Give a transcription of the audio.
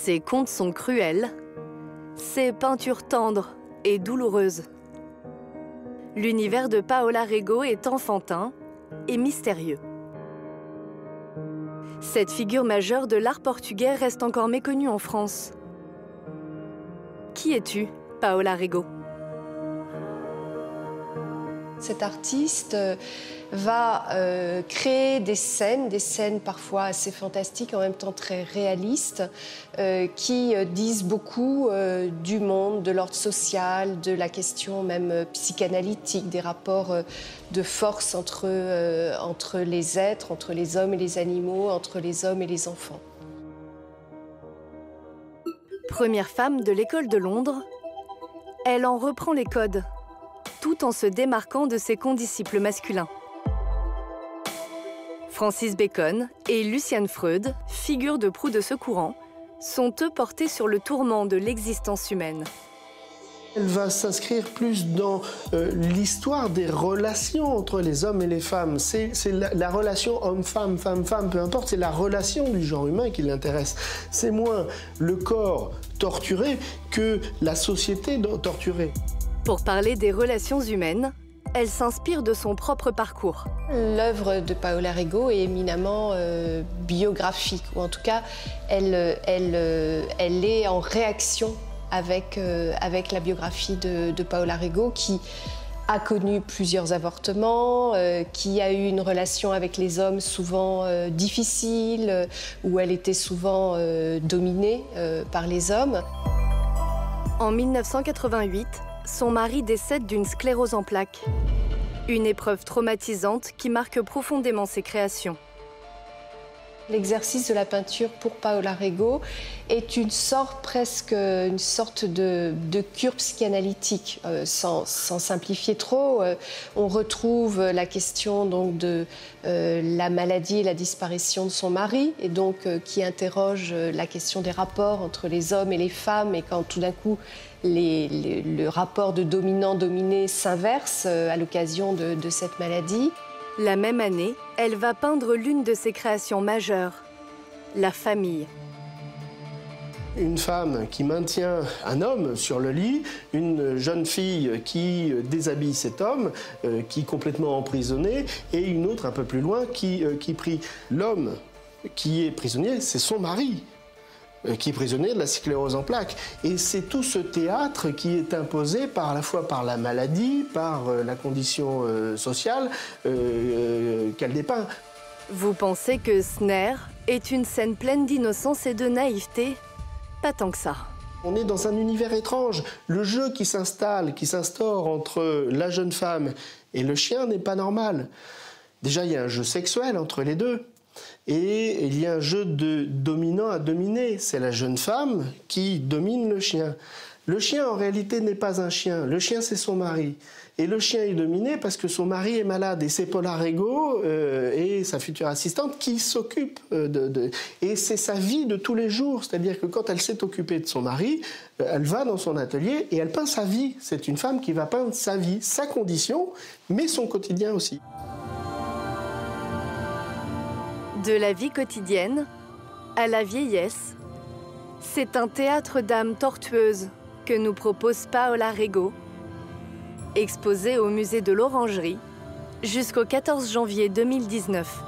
Ses contes sont cruels, ses peintures tendres et douloureuses. L'univers de Paola Rego est enfantin et mystérieux. Cette figure majeure de l'art portugais reste encore méconnue en France. Qui es-tu, Paola Rego? Cet artiste va créer des scènes parfois assez fantastiques, en même temps très réalistes, qui disent beaucoup du monde, de l'ordre social, de la question même psychanalytique, des rapports de force entre les êtres, entre les hommes et les animaux, entre les hommes et les enfants. Première femme de l'école de Londres, elle en reprend les codes, tout en se démarquant de ses condisciples masculins. Francis Bacon et Lucian Freud, figures de proue de ce courant, sont eux portés sur le tourment de l'existence humaine. Elle va s'inscrire plus dans l'histoire des relations entre les hommes et les femmes. C'est la relation homme-femme, femme-femme, peu importe, c'est la relation du genre humain qui l'intéresse. C'est moins le corps torturé que la société torturée. Pour parler des relations humaines, elle s'inspire de son propre parcours. L'œuvre de Paola Rego est éminemment biographique, ou en tout cas, elle est en réaction avec la biographie de Paola Rego, qui a connu plusieurs avortements, qui a eu une relation avec les hommes souvent difficile, où elle était souvent dominée par les hommes. En 1988, son mari décède d'une sclérose en plaques. Une épreuve traumatisante qui marque profondément ses créations. L'exercice de la peinture pour Paola Rego est presque une sorte de cure psychanalytique. Sans simplifier trop, on retrouve la question donc de la maladie et la disparition de son mari, et donc qui interroge la question des rapports entre les hommes et les femmes, et quand tout d'un coup le rapport de dominant-dominé s'inverse à l'occasion de cette maladie. La même année, elle va peindre l'une de ses créations majeures, la famille. Une femme qui maintient un homme sur le lit, une jeune fille qui déshabille cet homme, qui est complètement emprisonné, et une autre un peu plus loin qui prie. L'homme qui est prisonnier, c'est son mari, qui est prisonnier de la sclérose en plaques. Et c'est tout ce théâtre qui est imposé à la fois par la maladie, par la condition sociale qu'elle dépeint. Vous pensez que Sner est une scène pleine d'innocence et de naïveté? Pas tant que ça. On est dans un univers étrange. Le jeu qui s'instaure entre la jeune femme et le chien n'est pas normal. Déjà, il y a un jeu sexuel entre les deux. Et il y a un jeu de dominant à dominer. C'est la jeune femme qui domine le chien. Le chien, en réalité, n'est pas un chien. Le chien, c'est son mari. Et le chien est dominé parce que son mari est malade. Et c'est Paola Rego et sa future assistante qui s'occupent Et c'est sa vie de tous les jours. C'est-à-dire que quand elle s'est occupée de son mari, elle va dans son atelier et elle peint sa vie. C'est une femme qui va peindre sa vie, sa condition, mais son quotidien aussi. De la vie quotidienne à la vieillesse, c'est un théâtre d'âme tortueuse que nous propose Paola Rego, exposé au musée de l'Orangerie jusqu'au 14 janvier 2019.